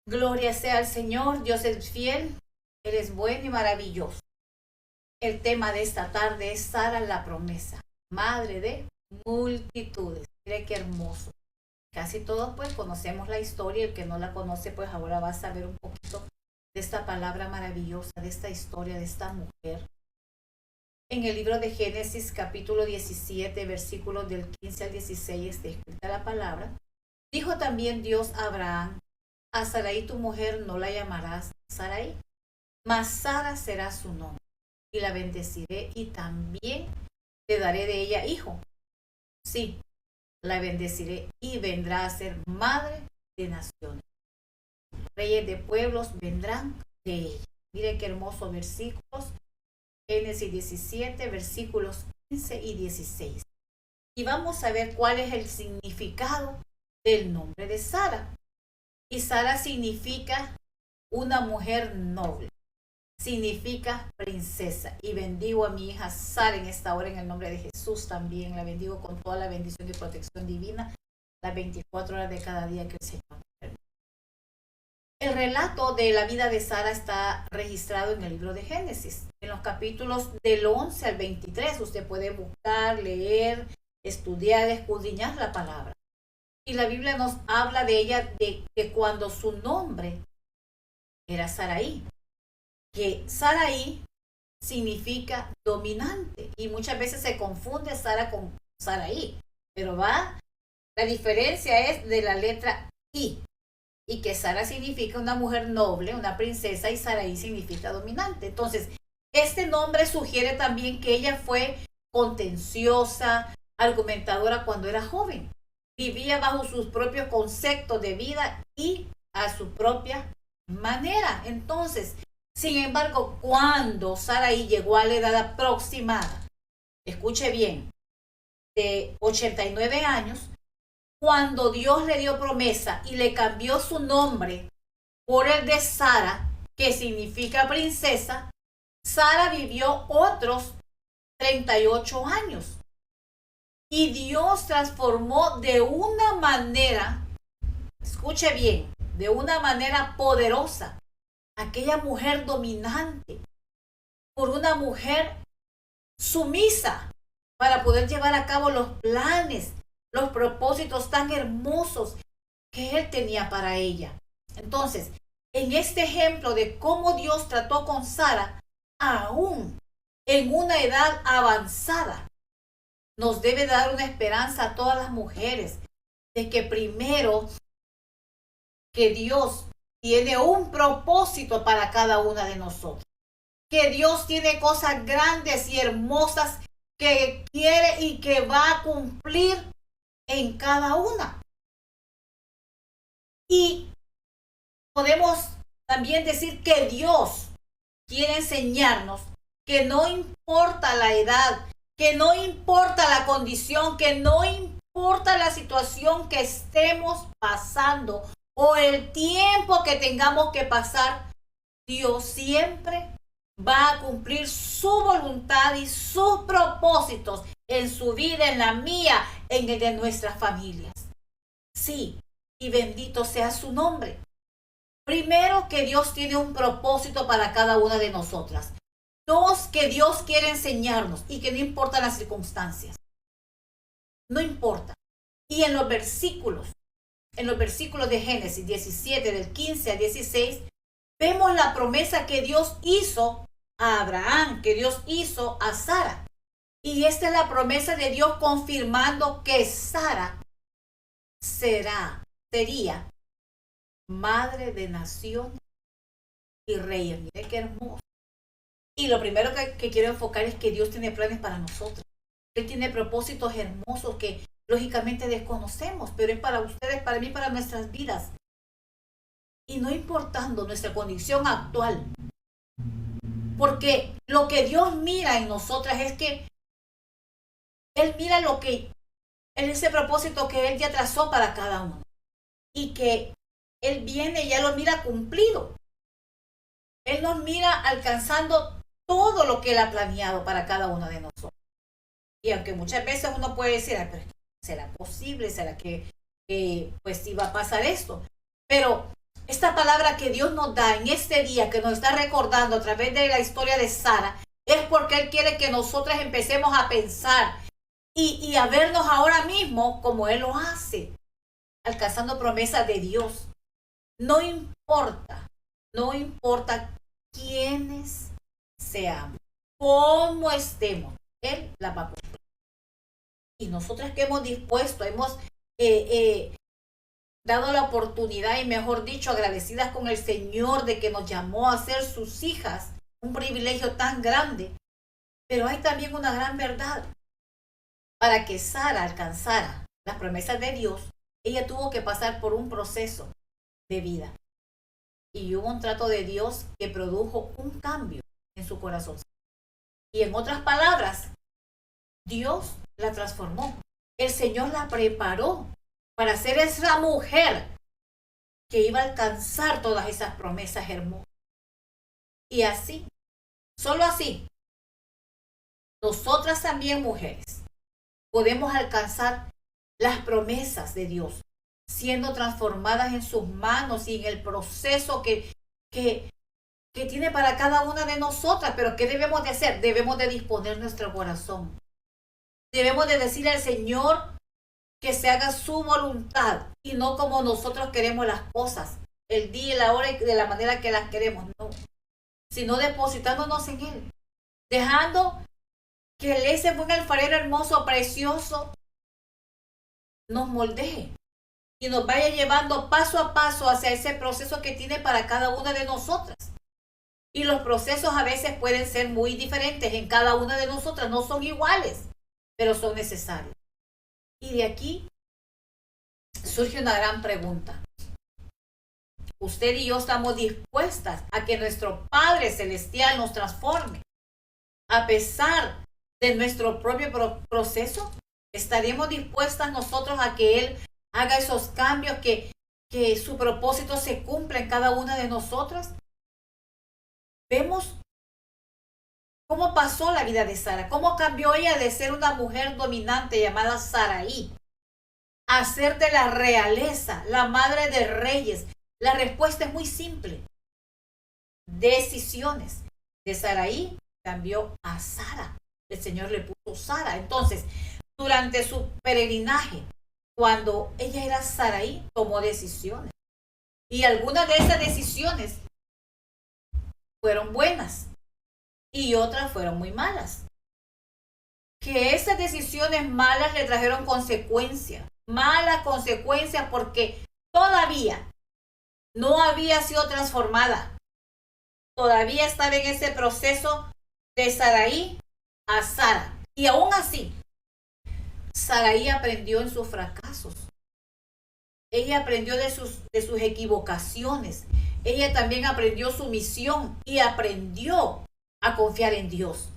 Gloria sea al Señor, Dios es fiel, Él es bueno y maravilloso. El tema de esta tarde es Sara la promesa, madre de multitudes. Mire qué hermoso. Casi todos pues conocemos la historia, el que no la conoce pues ahora va a saber un poquito de esta palabra maravillosa, de esta historia, de esta mujer. En el libro de Génesis capítulo 17, versículos del 15 al 16 está escrita la palabra. Dijo también Dios a Abraham: a Sarai tu mujer no la llamarás Sarai, mas Sara será su nombre, y la bendeciré y también te daré de ella hijo. Sí, la bendeciré y vendrá a ser madre de naciones. Reyes de pueblos vendrán de ella. Mire qué hermosos versículos. Génesis 17, versículos 15 y 16. Y vamos a ver cuál es el significado del nombre de Sara. Y Sara significa una mujer noble, significa princesa. Y bendigo a mi hija Sara en esta hora en el nombre de Jesús también. La bendigo con toda la bendición y protección divina las 24 horas de cada día que el Señor nos permite. El relato de la vida de Sara está registrado en el libro de Génesis, en los capítulos del 11 al 23. Usted puede buscar, leer, estudiar, escudriñar la palabra. Y la Biblia nos habla de ella, de que cuando su nombre era Sarai, que Sarai significa dominante, y muchas veces se confunde Sara con Sarai, pero la diferencia es de la letra I, y que Sara significa una mujer noble, una princesa, y Sarai significa dominante. Entonces, este nombre sugiere también que ella fue contenciosa, argumentadora cuando era joven. Vivía bajo sus propios conceptos de vida y a su propia manera. Entonces, sin embargo, cuando Sarai llegó a la edad aproximada, escuche bien, de 89 años, cuando Dios le dio promesa y le cambió su nombre por el de Sara, que significa princesa, Sara vivió otros 38 años. Y Dios transformó de una manera, escuche bien, de una manera poderosa, aquella mujer dominante por una mujer sumisa para poder llevar a cabo los planes, los propósitos tan hermosos que Él tenía para ella. Entonces, en este ejemplo de cómo Dios trató con Sara, aún en una edad avanzada, nos debe dar una esperanza a todas las mujeres de que primero que Dios tiene un propósito para cada una de nosotros, que Dios tiene cosas grandes y hermosas que quiere y que va a cumplir en cada una. Y podemos también decir que Dios quiere enseñarnos que no importa la edad, que no importa la condición, que no importa la situación que estemos pasando o el tiempo que tengamos que pasar, Dios siempre va a cumplir su voluntad y sus propósitos en su vida, en la mía, en el de nuestras familias. Sí, y bendito sea su nombre. Primero, que Dios tiene un propósito para cada una de nosotras. Dos, que Dios quiere enseñarnos y que no importa las circunstancias. No importa. Y en los versículos de Génesis 17, del 15 al 16, vemos la promesa que Dios hizo a Abraham, que Dios hizo a Sara. Y esta es la promesa de Dios confirmando que Sara sería madre de naciones y reyes. Mire qué hermoso. Y lo primero que quiero enfocar es que Dios tiene planes para nosotros. Él tiene propósitos hermosos que lógicamente desconocemos, pero es para ustedes, para mí, para nuestras vidas. Y no importando nuestra condición actual, porque lo que Dios mira en nosotras es que Él mira ese propósito que Él ya trazó para cada uno. Y que Él viene y ya lo mira cumplido. Él nos mira alcanzando todo lo que Él ha planeado para cada uno de nosotros. Y aunque muchas veces uno puede decir, ay, pero ¿será posible? ¿Será que pues iba a pasar esto? Pero esta palabra que Dios nos da en este día, que nos está recordando a través de la historia de Sara, es porque Él quiere que nosotras empecemos a pensar y a vernos ahora mismo como Él lo hace, alcanzando promesas de Dios. No importa, no importa quiénes seamos, cómo estemos, Él la va a cumplir. Y nosotras que hemos dispuesto, hemos dado la oportunidad y mejor dicho, agradecidas con el Señor de que nos llamó a ser sus hijas, un privilegio tan grande. Pero hay también una gran verdad. Para que Sara alcanzara las promesas de Dios, ella tuvo que pasar por un proceso de vida. Y hubo un trato de Dios que produjo un cambio en su corazón. Y en otras palabras, Dios la transformó. El Señor la preparó para ser esa mujer que iba a alcanzar todas esas promesas hermosas. Y así, solo así, nosotras también mujeres podemos alcanzar las promesas de Dios, siendo transformadas en sus manos y en el proceso que tiene para cada una de nosotras. Pero ¿qué debemos de hacer? Debemos de disponer nuestro corazón. Debemos de decirle al Señor que se haga su voluntad y no como nosotros queremos las cosas, el día y la hora y de la manera que las queremos, no, sino depositándonos en Él, dejando que ese buen alfarero hermoso, precioso, nos moldee y nos vaya llevando paso a paso hacia ese proceso que tiene para cada una de nosotras. Y los procesos a veces pueden ser muy diferentes en cada una de nosotras, no son iguales, pero son necesarios. Y de aquí surge una gran pregunta. Usted y yo estamos dispuestas a que nuestro Padre Celestial nos transforme. A pesar de nuestro propio proceso, ¿estaremos dispuestas nosotros a que Él haga esos cambios, que su propósito se cumpla en cada una de nosotras? Vemos cómo pasó la vida de Sara, cómo cambió ella de ser una mujer dominante llamada Saraí a ser de la realeza, la madre de reyes. La respuesta es muy simple. Decisiones. De Saraí cambió a Sara. El Señor le puso Sara. Entonces, durante su peregrinaje, cuando ella era Saraí, tomó decisiones. Y algunas de esas decisiones fueron buenas y otras fueron muy malas. Que esas decisiones malas le trajeron consecuencias. Malas consecuencias porque todavía no había sido transformada. Todavía estaba en ese proceso de Saraí a Sara. Y aún así, Saraí aprendió en sus fracasos. Ella aprendió de sus equivocaciones. Ella también aprendió su misión y aprendió a confiar en Dios.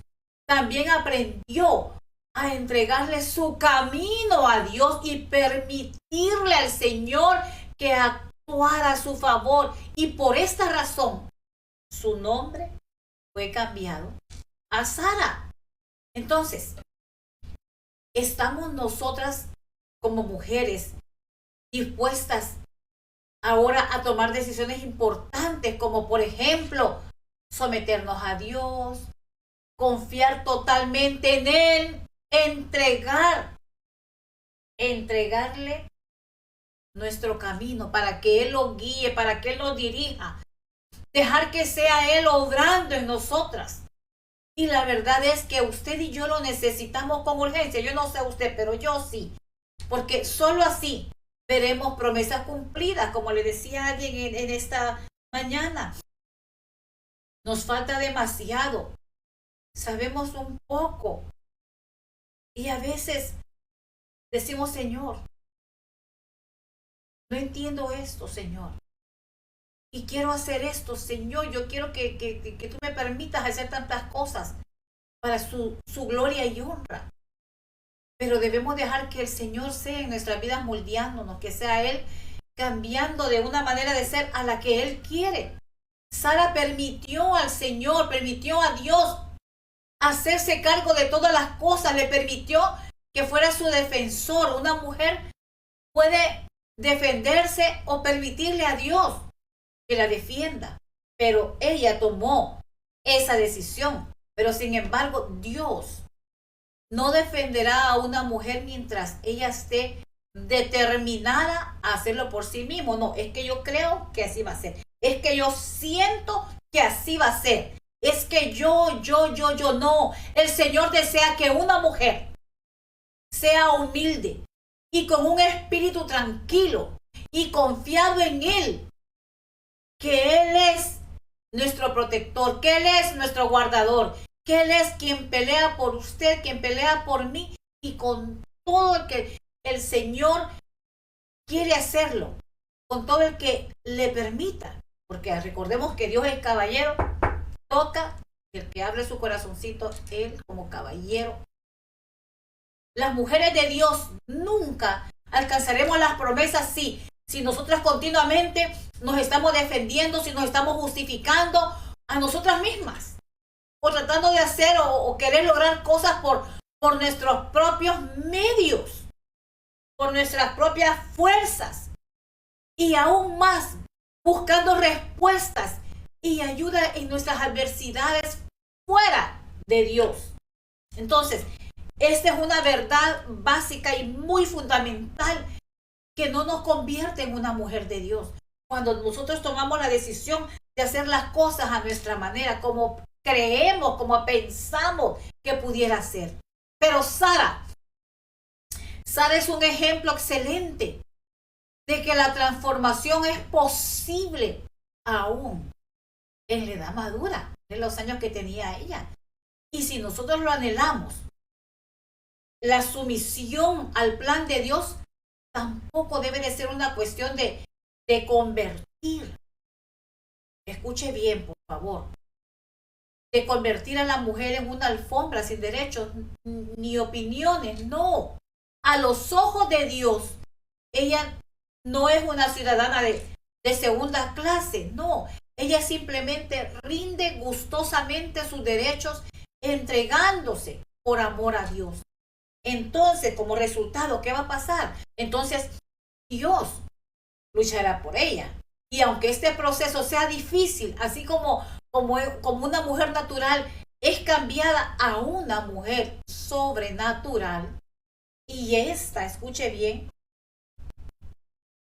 También aprendió a entregarle su camino a Dios y permitirle al Señor que actuara a su favor. Y por esta razón, su nombre fue cambiado a Sara. Entonces, ¿estamos nosotras como mujeres dispuestas ahora a tomar decisiones importantes, como por ejemplo, someternos a Dios, confiar totalmente en Él, entregarle nuestro camino para que Él lo guíe, para que Él lo dirija, dejar que sea Él obrando en nosotras? Y la verdad es que usted y yo lo necesitamos con urgencia. Yo no sé usted, pero yo sí, porque solo así veremos promesas cumplidas, como le decía alguien en esta mañana. Nos falta demasiado. Sabemos un poco. Y a veces decimos, Señor, no entiendo esto, Señor. Y quiero hacer esto, Señor. Yo quiero que tú me permitas hacer tantas cosas para su gloria y honra. Pero debemos dejar que el Señor sea en nuestras vidas moldeándonos, que sea Él cambiando de una manera de ser a la que Él quiere. Sara permitió al Señor, permitió a Dios hacerse cargo de todas las cosas, le permitió que fuera su defensor. Una mujer puede defenderse o permitirle a Dios que la defienda, pero ella tomó esa decisión. Pero sin embargo, Dios no defenderá a una mujer mientras ella esté determinada a hacerlo por sí mismo. No, es que yo creo que así va a ser. Es que yo siento que así va a ser. Es que yo, no. El Señor desea que una mujer sea humilde y con un espíritu tranquilo y confiado en Él, que Él es nuestro protector, que Él es nuestro guardador, que Él es quien pelea por usted, quien pelea por mí, y con todo el que el Señor quiere hacerlo, con todo el que le permita, porque recordemos que Dios es caballero, toca el que abre su corazoncito, Él como caballero. Las mujeres de Dios nunca alcanzaremos las promesas si nosotras continuamente nos estamos defendiendo, si nos estamos justificando a nosotras mismas, o tratando de hacer o querer lograr cosas por nuestros propios medios, por nuestras propias fuerzas, y aún más buscando respuestas y ayuda en nuestras adversidades fuera de Dios. Entonces, esta es una verdad básica y muy fundamental que no nos convierte en una mujer de Dios. Cuando nosotros tomamos la decisión de hacer las cosas a nuestra manera, como creemos, como pensamos que pudiera ser. Pero Sara es un ejemplo excelente de que la transformación es posible aún en la edad madura, en los años que tenía ella. Y si nosotros lo anhelamos, la sumisión al plan de Dios tampoco debe de ser una cuestión de convertir. Escuche bien, por favor. De convertir a la mujer en una alfombra sin derechos ni opiniones. No. A los ojos de Dios, ella no es una ciudadana de segunda clase. No. Ella simplemente rinde gustosamente sus derechos entregándose por amor a Dios. Entonces, como resultado, ¿qué va a pasar? Entonces, Dios luchará por ella. Y aunque este proceso sea difícil, así como una mujer natural es cambiada a una mujer sobrenatural, y esta, escuche bien,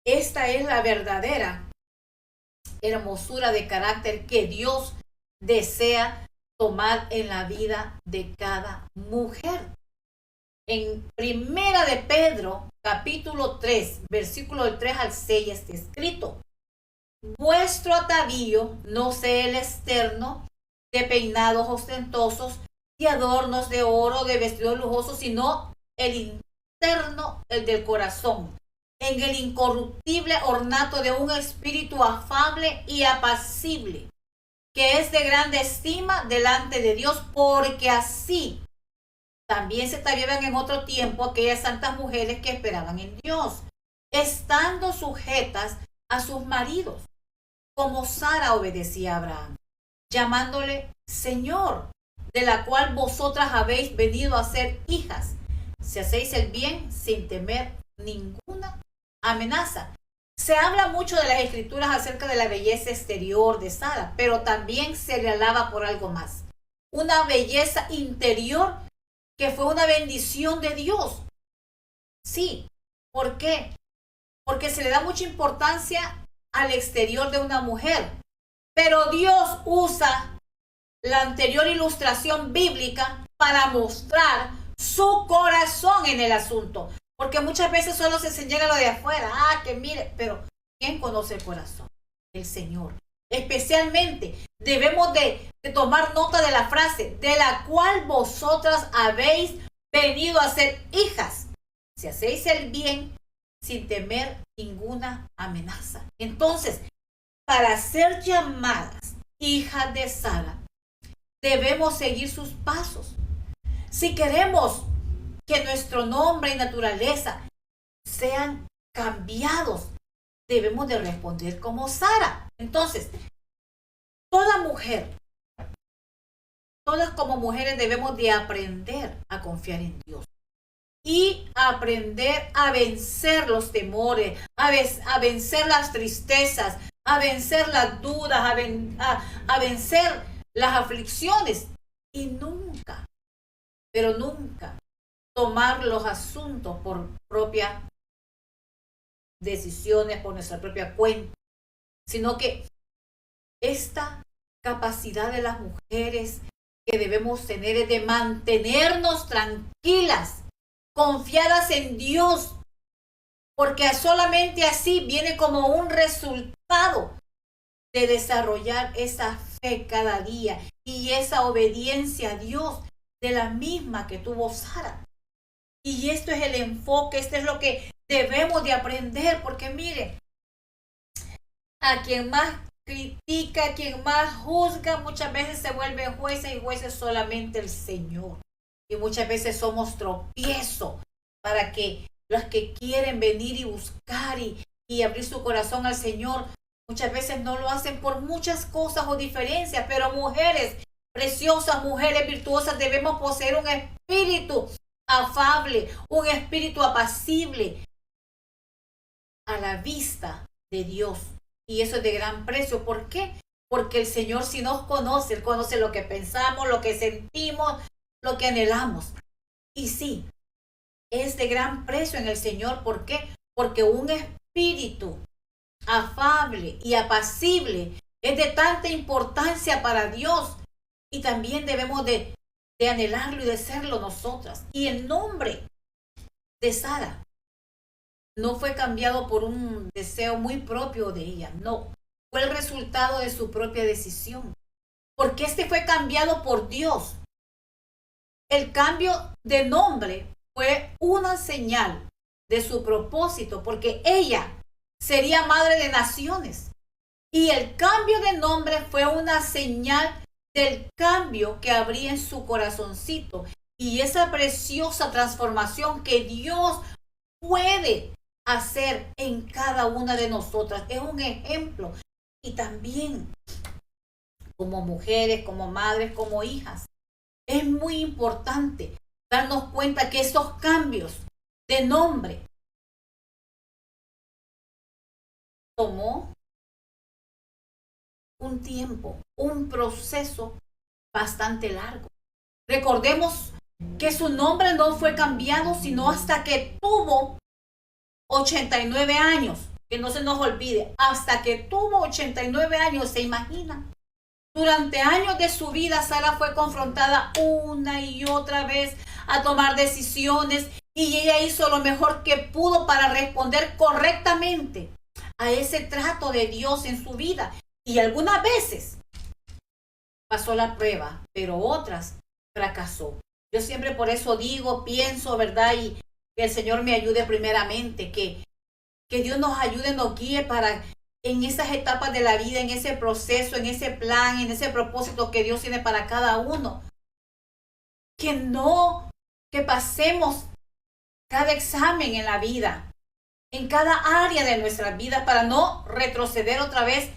esta es la verdadera hermosura de carácter que Dios desea tomar en la vida de cada mujer. En Primera de Pedro, capítulo 3, versículo del 3 al 6 está escrito: vuestro atavío no sea el externo, de peinados ostentosos, de adornos de oro, de vestidos lujosos, sino el interno, el del corazón, en el incorruptible ornato de un espíritu afable y apacible, que es de grande estima delante de Dios, porque así también se trajeron en otro tiempo aquellas santas mujeres que esperaban en Dios, estando sujetas a sus maridos, como Sara obedecía a Abraham, llamándole Señor, de la cual vosotras habéis venido a ser hijas, si hacéis el bien sin temer ninguna amenaza. Se habla mucho de las escrituras acerca de la belleza exterior de Sara, pero también se le alaba por algo más, una belleza interior que fue una bendición de Dios. Sí, ¿por qué? Porque se le da mucha importancia al exterior de una mujer, pero Dios usa la anterior ilustración bíblica para mostrar su corazón en el asunto, porque muchas veces solo se señala lo de afuera, que mire, pero ¿quién conoce el corazón? El Señor. Especialmente debemos de tomar nota de la frase, de la cual vosotras habéis venido a ser hijas, si hacéis el bien sin temer ninguna amenaza. Entonces, para ser llamadas hijas de Sara, debemos seguir sus pasos. Si queremos que nuestro nombre y naturaleza sean cambiados, debemos de responder como Sara. Entonces, toda mujer, todas como mujeres debemos de aprender a confiar en Dios y aprender a vencer los temores, a vencer las tristezas, a vencer las dudas, a vencer las aflicciones y nunca, pero nunca tomar los asuntos por propias decisiones, por nuestra propia cuenta, sino que esta capacidad de las mujeres que debemos tener es de mantenernos tranquilas, confiadas en Dios, porque solamente así viene como un resultado de desarrollar esa fe cada día y esa obediencia a Dios de la misma que tuvo Sara. Y esto es el enfoque, esto es lo que debemos de aprender, porque mire, a quien más critica, a quien más juzga, muchas veces se vuelven jueces y jueces solamente el Señor. Y muchas veces somos tropiezo para que los que quieren venir y buscar y abrir su corazón al Señor, muchas veces no lo hacen por muchas cosas o diferencias, pero mujeres preciosas, mujeres virtuosas, debemos poseer un espíritu afable, un espíritu apacible a la vista de Dios. Y eso es de gran precio. ¿Por qué? Porque el Señor si nos conoce, Él conoce lo que pensamos, lo que sentimos, lo que anhelamos. Y sí, es de gran precio en el Señor. ¿Por qué? Porque un espíritu afable y apacible es de tanta importancia para Dios. Y también debemos de anhelarlo y de serlo nosotras. Y el nombre de Sara no fue cambiado por un deseo muy propio de ella, no. Fue el resultado de su propia decisión. Porque este fue cambiado por Dios. El cambio de nombre fue una señal de su propósito, porque ella sería madre de naciones. Y el cambio de nombre fue una señal del cambio que habría en su corazoncito y esa preciosa transformación que Dios puede hacer en cada una de nosotras. Es un ejemplo. Y también como mujeres, como madres, como hijas, es muy importante darnos cuenta que esos cambios de nombre tomó un tiempo, un proceso bastante largo. Recordemos que su nombre no fue cambiado sino hasta que tuvo 89 años. Que no se nos olvide, hasta que tuvo 89 años, ¿se imagina? Durante años de su vida, Sara fue confrontada una y otra vez a tomar decisiones y ella hizo lo mejor que pudo para responder correctamente a ese trato de Dios en su vida. Y algunas veces pasó la prueba, pero otras fracasó. Yo siempre por eso digo, pienso, ¿verdad? Y que el Señor me ayude primeramente, que Dios nos ayude, nos guíe para en esas etapas de la vida, en ese proceso, en ese plan, en ese propósito que Dios tiene para cada uno. Que pasemos cada examen en la vida, en cada área de nuestra vida para no retroceder otra vez,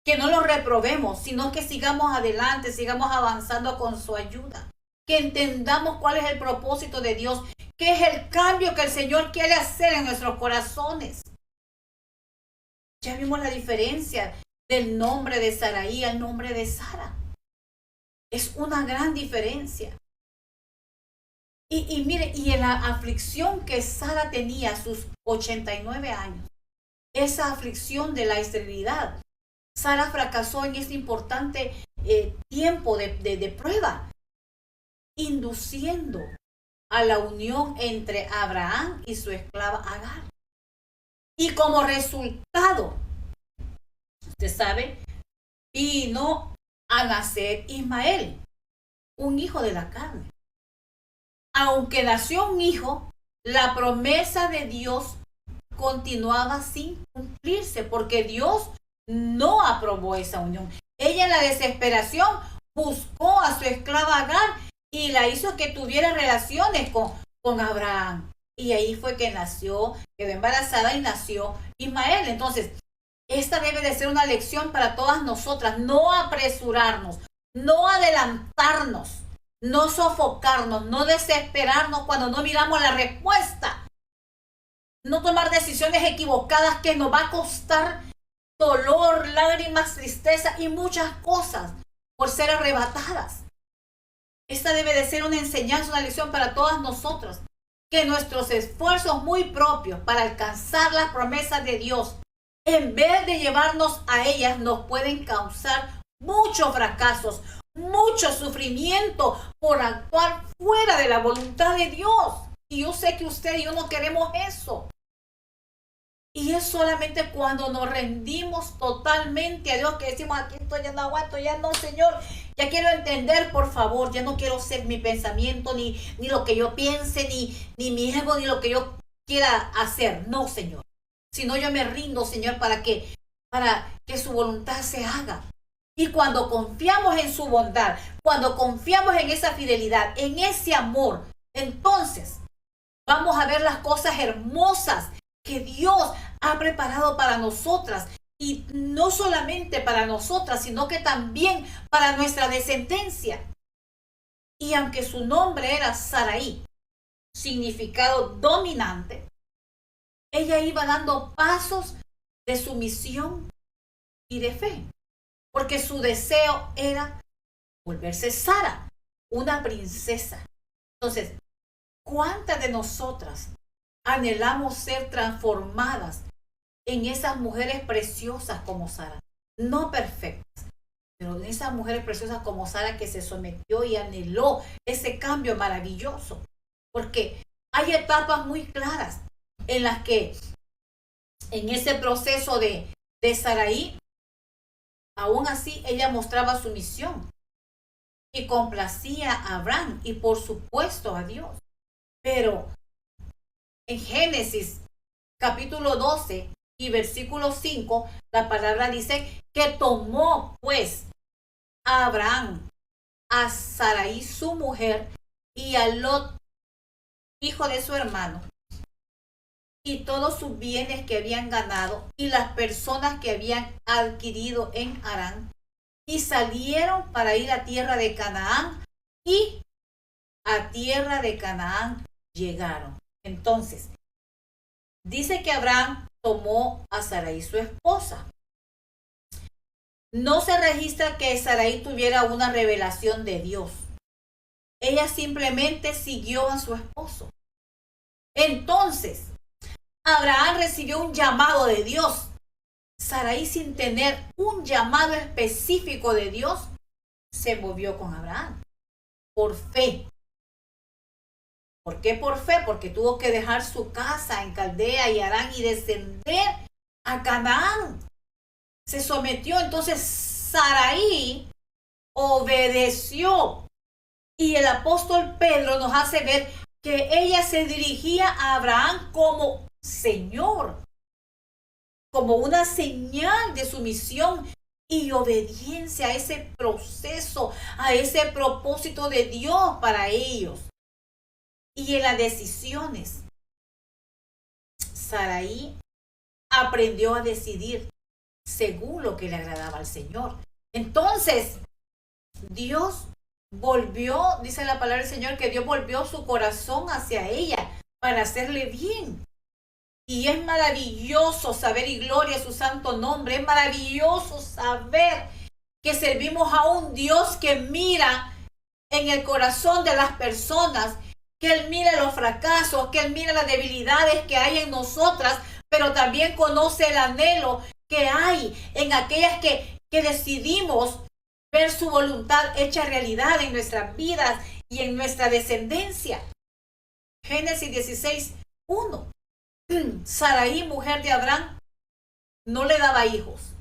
que no lo reprobemos, sino que sigamos adelante, sigamos avanzando con su ayuda. Que entendamos cuál es el propósito de Dios, qué es el cambio que el Señor quiere hacer en nuestros corazones. Ya vimos la diferencia del nombre de Saraí al nombre de Sara. Es una gran diferencia. Y mire, y en la aflicción que Sara tenía a sus 89 años, esa aflicción de la esterilidad, Sara fracasó en este importante tiempo de prueba, induciendo a la unión entre Abraham y su esclava Agar. Y como resultado, usted sabe, vino a nacer Ismael, un hijo de la carne. Aunque nació un hijo, la promesa de Dios continuaba sin cumplirse, porque Dios no aprobó esa unión. Ella en la desesperación buscó a su esclava Agar y la hizo que tuviera relaciones con Abraham. Y ahí fue que nació, quedó embarazada y nació Ismael. Entonces, esta debe de ser una lección para todas nosotras. No apresurarnos, no adelantarnos, no sofocarnos, no desesperarnos cuando no miramos la respuesta. No tomar decisiones equivocadas que nos va a costar dolor, lágrimas, tristeza y muchas cosas por ser arrebatadas. Esta debe de ser una enseñanza, una lección para todas nosotras, que nuestros esfuerzos muy propios para alcanzar las promesas de Dios, en vez de llevarnos a ellas, nos pueden causar muchos fracasos, mucho sufrimiento por actuar fuera de la voluntad de Dios. Y yo sé que usted y yo no queremos eso. Y es solamente cuando nos rendimos totalmente a Dios que decimos, aquí estoy, ya no aguanto, ya no, Señor, ya quiero entender, por favor, ya no quiero ser mi pensamiento, ni lo que yo piense, ni mi ego, ni lo que yo quiera hacer. No, Señor. Sino yo me rindo, Señor, para que su voluntad se haga. Y cuando confiamos en su bondad, cuando confiamos en esa fidelidad, en ese amor, entonces vamos a ver las cosas hermosas que Dios ha preparado para nosotras. Y no solamente para nosotras, sino que también para nuestra descendencia. Y aunque su nombre era Saraí, significado dominante, ella iba dando pasos de sumisión y de fe, porque su deseo era volverse Sara, una princesa. Entonces, ¿cuántas de nosotras anhelamos ser transformadas en esas mujeres preciosas como Sara? No perfectas, pero en esas mujeres preciosas como Sara, que se sometió y anheló ese cambio maravilloso. Porque hay etapas muy claras en las que en ese proceso de Saraí, aún así ella mostraba sumisión y complacía a Abraham y por supuesto a Dios. Pero en Génesis capítulo 12 y versículo 5, la palabra dice que tomó pues a Abraham, a Saraí su mujer y a Lot, hijo de su hermano, y todos sus bienes que habían ganado y las personas que habían adquirido en Harán, y salieron para ir a tierra de Canaán, y a tierra de Canaán llegaron. Entonces, dice que Abraham tomó a Saraí su esposa. No se registra que Saraí tuviera una revelación de Dios. Ella simplemente siguió a su esposo. Entonces, Abraham recibió un llamado de Dios. Saraí, sin tener un llamado específico de Dios, se movió con Abraham por fe. ¿Por qué por fe? Porque tuvo que dejar su casa en Caldea y Harán y descender a Canaán. Se sometió. Entonces Saraí obedeció. Y el apóstol Pedro nos hace ver que ella se dirigía a Abraham como Señor, como una señal de sumisión y obediencia a ese proceso, a ese propósito de Dios para ellos. Y en las decisiones, Saraí aprendió a decidir según lo que le agradaba al Señor. Entonces, Dios volvió, dice la palabra del Señor, que Dios volvió su corazón hacia ella para hacerle bien. Y es maravilloso saber, y gloria a su santo nombre, es maravilloso saber que servimos a un Dios que mira en el corazón de las personas, que Él mira los fracasos, que Él mira las debilidades que hay en nosotras, pero también conoce el anhelo que hay en aquellas que decidimos ver su voluntad hecha realidad en nuestras vidas y en nuestra descendencia. Génesis 16:1. Saraí, mujer de Abraham, no le daba hijos.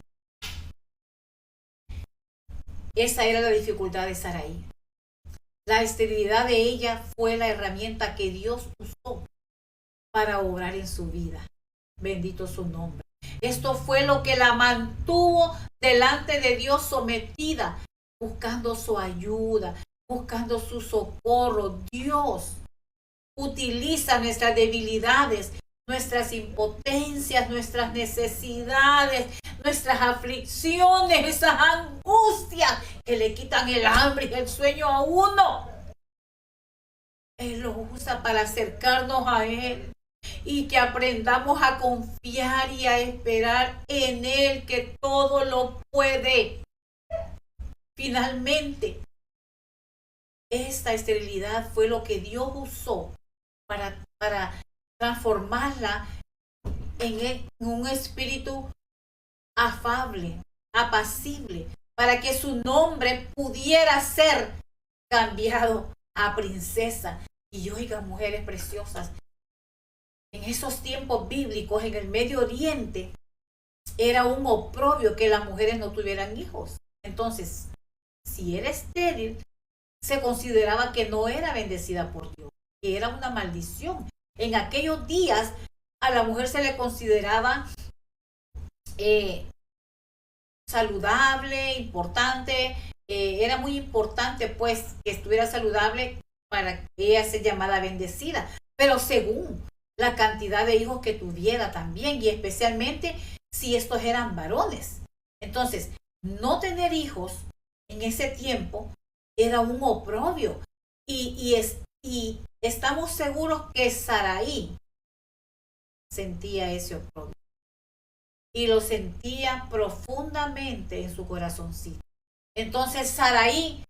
Esa era la dificultad de Saraí. La esterilidad de ella fue la herramienta que Dios usó para obrar en su vida. Bendito su nombre. Esto fue lo que la mantuvo delante de Dios sometida, buscando su ayuda, buscando su socorro. Dios utiliza nuestras debilidades, nuestras impotencias, nuestras necesidades, nuestras aflicciones, esas angustias que le quitan el hambre y el sueño a uno. Él lo usa para acercarnos a Él y que aprendamos a confiar y a esperar en Él, que todo lo puede. Finalmente, esta esterilidad fue lo que Dios usó para transformarla en un espíritu afable, apacible, para que su nombre pudiera ser cambiado a princesa. Y oigan, mujeres preciosas, en esos tiempos bíblicos, en el Medio Oriente, era un oprobio que las mujeres no tuvieran hijos. Entonces, si era estéril, se consideraba que no era bendecida por Dios, que era una maldición. En aquellos días, a la mujer se le consideraba saludable, importante, era muy importante pues que estuviera saludable para que ella sea llamada bendecida, pero según la cantidad de hijos que tuviera también, y especialmente si estos eran varones. Entonces, no tener hijos en ese tiempo era un oprobio, y estamos seguros que Saraí sentía ese oprobio y lo sentía profundamente en su corazoncito. Entonces Saraí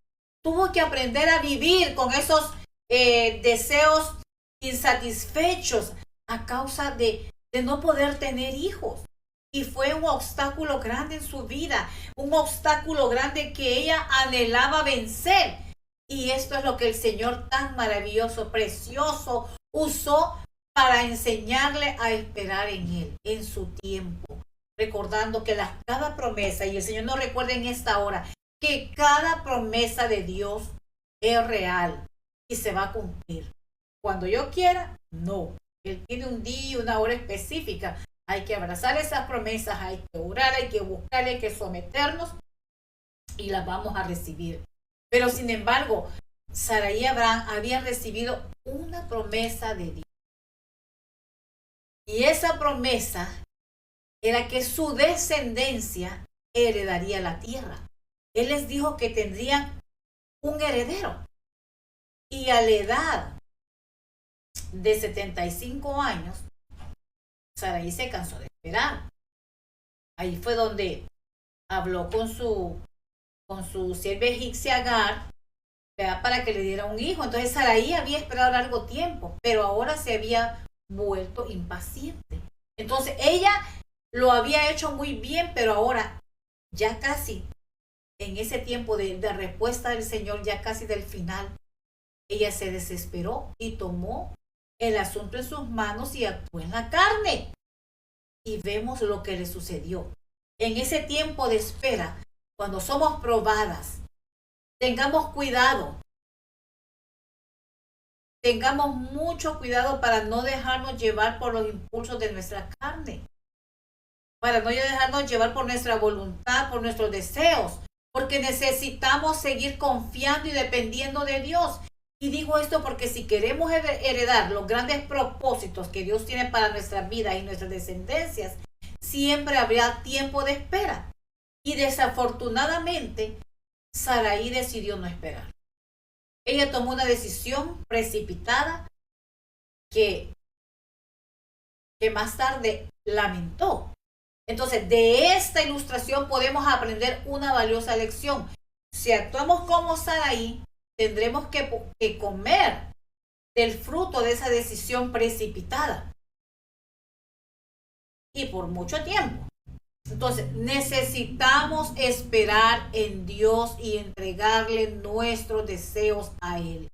tuvo que aprender a vivir con esos deseos insatisfechos a causa de no poder tener hijos. Y fue un obstáculo grande en su vida, un obstáculo grande que ella anhelaba vencer. Y esto es lo que el Señor tan maravilloso, precioso, usó para enseñarle a esperar en Él, en su tiempo. Recordando que cada promesa, y el Señor nos recuerda en esta hora, que cada promesa de Dios es real y se va a cumplir. Cuando yo quiera, no. Él tiene un día y una hora específica. Hay que abrazar esas promesas, hay que orar, hay que buscar, hay que someternos y las vamos a recibir. Pero sin embargo, Sara y Abraham habían recibido una promesa de Dios. Y esa promesa era que su descendencia heredaría la tierra. Él les dijo que tendrían un heredero. Y a la edad de 75 años, Sarai se cansó de esperar. Ahí fue donde habló con su sierva egipcia Agar, ¿verdad?, para que le diera un hijo. Entonces Sarai había esperado largo tiempo, pero ahora se había vuelto impaciente. Entonces ella lo había hecho muy bien, pero ahora ya casi en ese tiempo de respuesta del Señor, ya casi del final, ella se desesperó y tomó el asunto en sus manos y actuó en la carne. Y vemos lo que le sucedió. En ese tiempo de espera, cuando somos probadas, tengamos cuidado. Tengamos mucho cuidado para no dejarnos llevar por los impulsos de nuestra carne. Para no dejarnos llevar por nuestra voluntad, por nuestros deseos. Porque necesitamos seguir confiando y dependiendo de Dios. Y digo esto porque si queremos heredar los grandes propósitos que Dios tiene para nuestra vida y nuestras descendencias, siempre habrá tiempo de espera. Y desafortunadamente, Sarai decidió no esperar. Ella tomó una decisión precipitada que más tarde lamentó. Entonces, de esta ilustración podemos aprender una valiosa lección. Si actuamos como Sarai, tendremos que comer del fruto de esa decisión precipitada. Y por mucho tiempo. Entonces, necesitamos esperar en Dios y entregarle nuestros deseos a Él.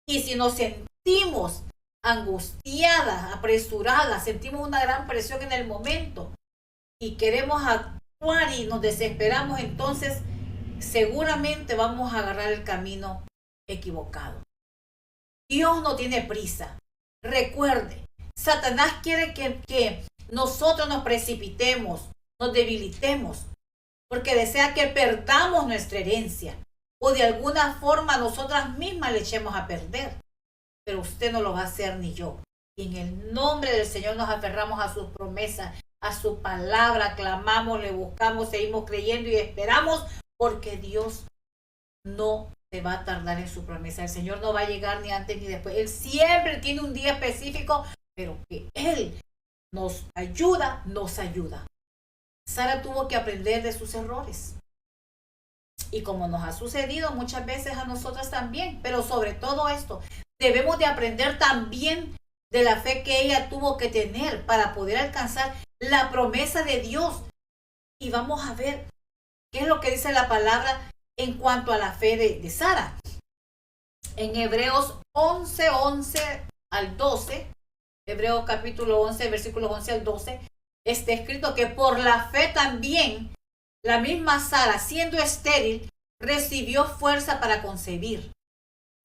Y si nos sentimos angustiadas, apresuradas, sentimos una gran presión en el momento y queremos actuar y nos desesperamos, entonces seguramente vamos a agarrar el camino equivocado. Dios no tiene prisa. Recuerde, Satanás quiere que nosotros nos precipitemos, nos debilitemos, porque desea que perdamos nuestra herencia o de alguna forma nosotras mismas le echemos a perder. Pero usted no lo va a hacer ni yo. Y en el nombre del Señor nos aferramos a sus promesas, a su palabra, clamamos, le buscamos, seguimos creyendo y esperamos, porque Dios no se va a tardar en su promesa. El Señor no va a llegar ni antes ni después. Él siempre tiene un día específico pero que Él nos ayuda, nos ayuda. Sara tuvo que aprender de sus errores. Y como nos ha sucedido muchas veces a nosotras también, pero sobre todo esto, debemos de aprender también de la fe que ella tuvo que tener para poder alcanzar la promesa de Dios. Y vamos a ver qué es lo que dice la palabra en cuanto a la fe de Sara. En Hebreos 11 al 12, Hebreos capítulo 11, versículos 11 al 12, está escrito que por la fe también la misma Sara, siendo estéril, recibió fuerza para concebir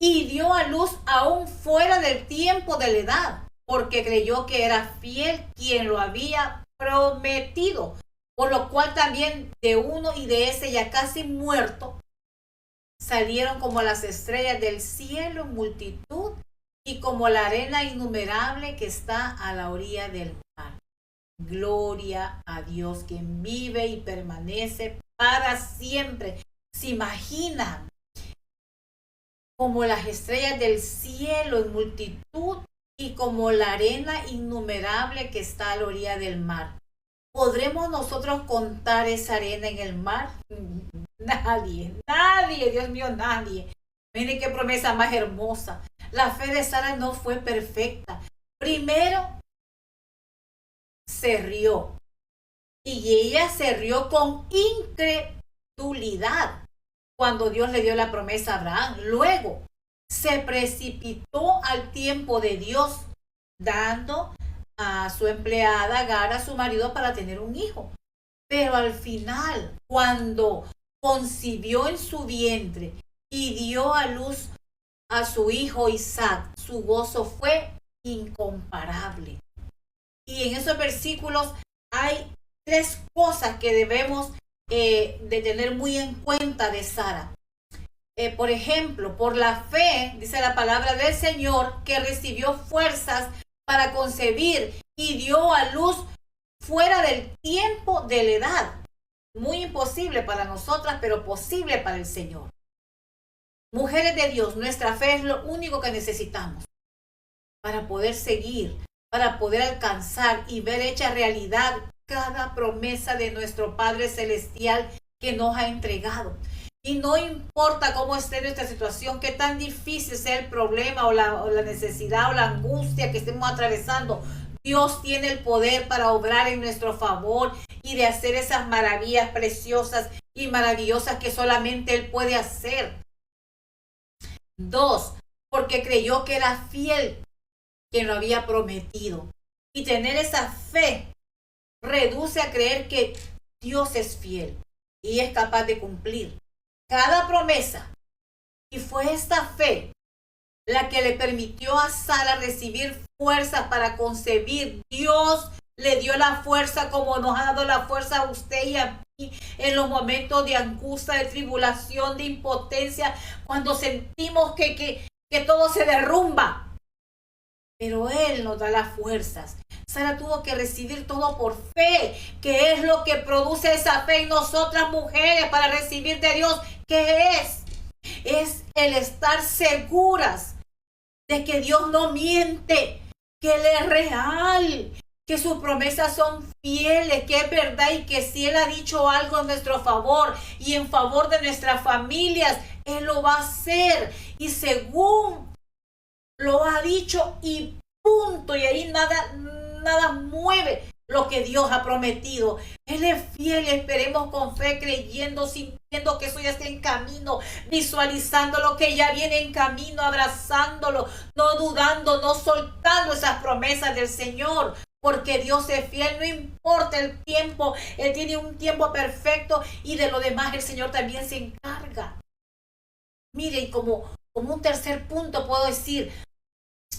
y dio a luz aún fuera del tiempo de la edad, porque creyó que era fiel quien lo había prometido, por lo cual también de uno y de ese ya casi muerto salieron como las estrellas del cielo en multitud y como la arena innumerable que está a la orilla del mar. Gloria a Dios, quien vive y permanece para siempre. ¿Se imaginan? Como las estrellas del cielo en multitud y como la arena innumerable que está a la orilla del mar. ¿Podremos nosotros contar esa arena en el mar? Nadie, Dios mío, nadie. Miren qué promesa más hermosa. La fe de Sara no fue perfecta. Primero, se rió. Y ella se rió con incredulidad cuando Dios le dio la promesa a Abraham. Luego, se precipitó al tiempo de Dios, dando a su empleada Agar a su marido para tener un hijo. Pero al final, cuando concibió en su vientre y dio a luz a su hijo Isaac, su gozo fue incomparable. Y en esos versículos hay tres cosas que debemos de tener muy en cuenta de Sara. Por ejemplo, por la fe, dice la palabra del Señor, que recibió fuerzas para concebir y dio a luz fuera del tiempo de la edad. Muy imposible para nosotras, pero posible para el Señor. Mujeres de Dios, nuestra fe es lo único que necesitamos para poder seguir, para poder alcanzar y ver hecha realidad cada promesa de nuestro Padre Celestial que nos ha entregado. Y no importa cómo esté nuestra situación, qué tan difícil sea el problema o la necesidad o la angustia que estemos atravesando, Dios tiene el poder para obrar en nuestro favor y de hacer esas maravillas preciosas y maravillosas que solamente Él puede hacer. 2, porque creyó que era fiel quien lo había prometido. Y tener esa fe reduce a creer que Dios es fiel y es capaz de cumplir cada promesa. Y fue esta fe la que le permitió a Sara recibir fuerza para concebir. Dios le dio la fuerza como nos ha dado la fuerza a usted y a mí en los momentos de angustia, de tribulación, de impotencia, cuando sentimos que todo se derrumba. Pero Él nos da las fuerzas. Sara tuvo que recibir todo por fe, que es lo que produce esa fe en nosotras mujeres para recibir de Dios. ¿Qué es? Es el estar seguras de que Dios no miente, que Él es real, que sus promesas son fieles, que es verdad y que si Él ha dicho algo a nuestro favor y en favor de nuestras familias, Él lo va a hacer. Y según lo ha dicho y punto, y ahí nada mueve lo que Dios ha prometido. Él es fiel y esperemos con fe, creyendo, sintiendo que eso ya está en camino, visualizando lo que ya viene en camino, abrazándolo, no dudando, no soltando esas promesas del Señor, porque Dios es fiel, no importa el tiempo, Él tiene un tiempo perfecto y de lo demás el Señor también se encarga. Mire, y como un tercer punto puedo decir,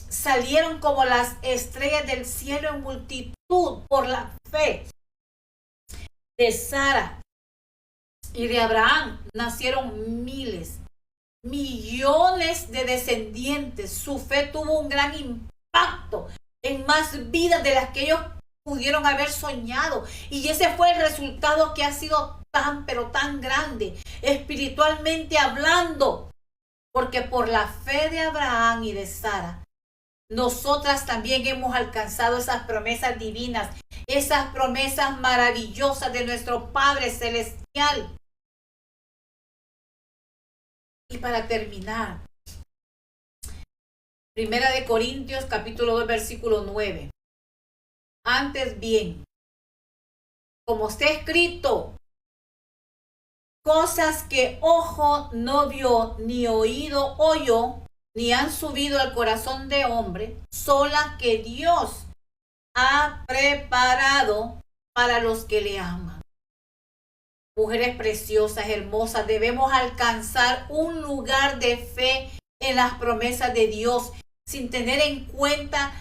salieron como las estrellas del cielo en multitud por la fe de Sara y de Abraham. Nacieron miles, millones de descendientes. Su fe tuvo un gran impacto en más vidas de las que ellos pudieron haber soñado. Y ese fue el resultado que ha sido tan, pero tan grande, espiritualmente hablando. Porque por la fe de Abraham y de Sara, nosotras también hemos alcanzado esas promesas divinas, esas promesas maravillosas de nuestro Padre Celestial. Y para terminar, Primera de Corintios capítulo 2 versículo 9. Antes bien, como está escrito, cosas que ojo no vio, ni oído oyó, ni han subido al corazón de hombre, son las que Dios ha preparado para los que le aman. Mujeres preciosas, hermosas, debemos alcanzar un lugar de fe en las promesas de Dios, sin tener en cuenta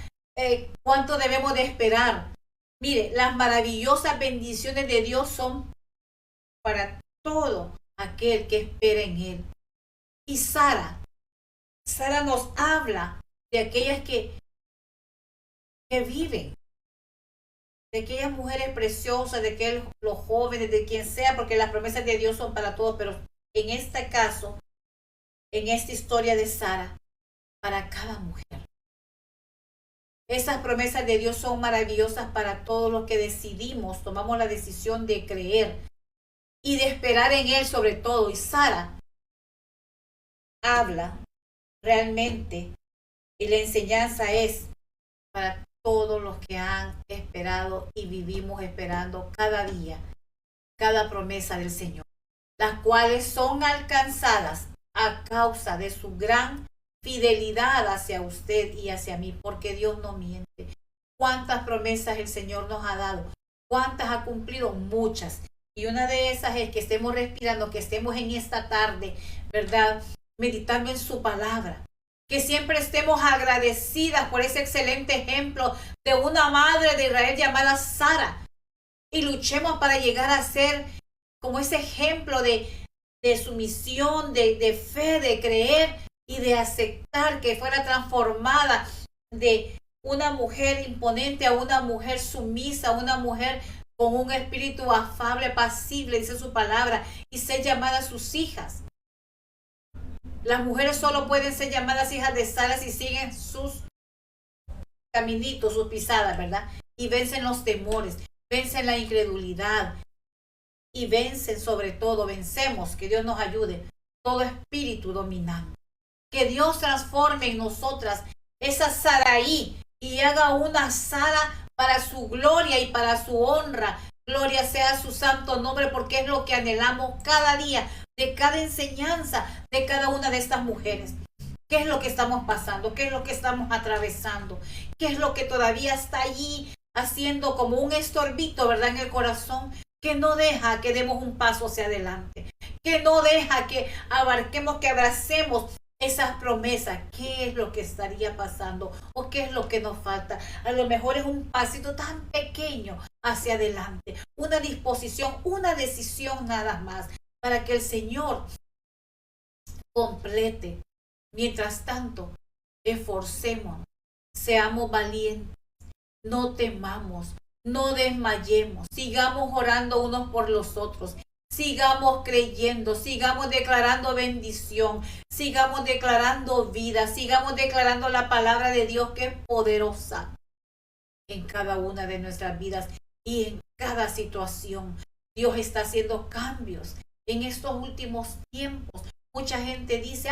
cuánto debemos de esperar. Mire, las maravillosas bendiciones de Dios son para todo aquel que espera en Él. Y Sara nos habla de aquellas que viven, de aquellas mujeres preciosas, de aquellos los jóvenes, de quien sea, porque las promesas de Dios son para todos, pero en este caso, en esta historia de Sara, para cada mujer. Esas promesas de Dios son maravillosas para todos los que decidimos, tomamos la decisión de creer y de esperar en Él sobre todo. Y Sara habla realmente, y la enseñanza es para todos los que han esperado y vivimos esperando cada día, cada promesa del Señor, las cuales son alcanzadas a causa de su gran fidelidad hacia usted y hacia mí, porque Dios no miente. ¿Cuántas promesas el Señor nos ha dado? ¿Cuántas ha cumplido? Muchas. Y una de esas es que estemos respirando, que estemos en esta tarde, ¿verdad? Meditando en su palabra. Que siempre estemos agradecidas por ese excelente ejemplo de una madre de Israel llamada Sara. Y luchemos para llegar a ser como ese ejemplo de sumisión, de fe, de creer y de aceptar, que fuera transformada de una mujer imponente a una mujer sumisa, una mujer con un espíritu afable, apacible, dice su palabra, y ser llamadas sus hijas. Las mujeres solo pueden ser llamadas hijas de Sara si siguen sus caminitos, sus pisadas, ¿verdad? Y vencen los temores, vencen la incredulidad y vencen sobre todo, vencemos, que Dios nos ayude, todo espíritu dominante. Que Dios transforme en nosotras esa Saraí y haga una Sara para su gloria y para su honra. Gloria sea su santo nombre, porque es lo que anhelamos cada día, de cada enseñanza, de cada una de estas mujeres. ¿Qué es lo que estamos pasando? ¿Qué es lo que estamos atravesando? ¿Qué es lo que todavía está allí haciendo como un estorbito, ¿verdad? En el corazón, que no deja que demos un paso hacia adelante, que no deja que abarquemos, que abracemos esas promesas. ¿Qué es lo que estaría pasando? ¿O qué es lo que nos falta? A lo mejor es un pasito tan pequeño hacia adelante, una disposición, una decisión nada más, para que el Señor complete. Mientras tanto, esforcémonos, seamos valientes, no temamos, no desmayemos, sigamos orando unos por los otros. Sigamos creyendo, sigamos declarando bendición, sigamos declarando vida, sigamos declarando la palabra de Dios, que es poderosa en cada una de nuestras vidas y en cada situación. Dios está haciendo cambios en estos últimos tiempos. Mucha gente dice,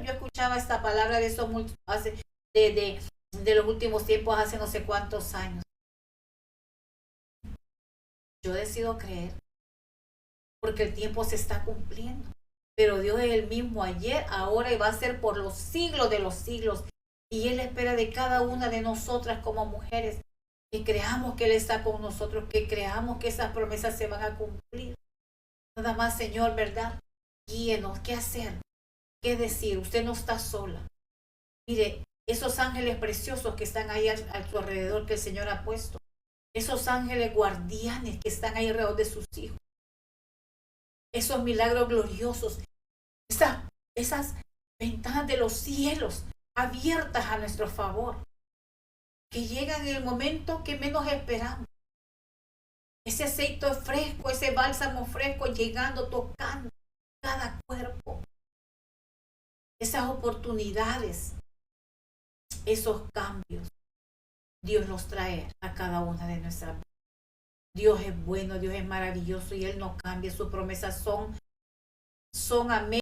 yo escuchaba esta palabra de esos de los últimos tiempos hace no sé cuántos años. Yo decido creer, porque el tiempo se está cumpliendo. Pero Dios es el mismo ayer, ahora y va a ser por los siglos de los siglos. Y Él espera de cada una de nosotras como mujeres que creamos que Él está con nosotros, que creamos que esas promesas se van a cumplir. Nada más, Señor, ¿verdad? Guíenos, ¿qué hacer? ¿Qué decir? Usted no está sola. Mire, esos ángeles preciosos que están ahí a su alrededor, que el Señor ha puesto. Esos ángeles guardianes que están ahí alrededor de sus hijos. Esos milagros gloriosos, esas ventanas de los cielos abiertas a nuestro favor, que llegan en el momento que menos esperamos. Ese aceite fresco, ese bálsamo fresco llegando, tocando cada cuerpo. Esas oportunidades esos cambios, Dios los trae a cada una de nuestras vidas. Dios es bueno, Dios es maravilloso y Él no cambia. Sus promesas son amén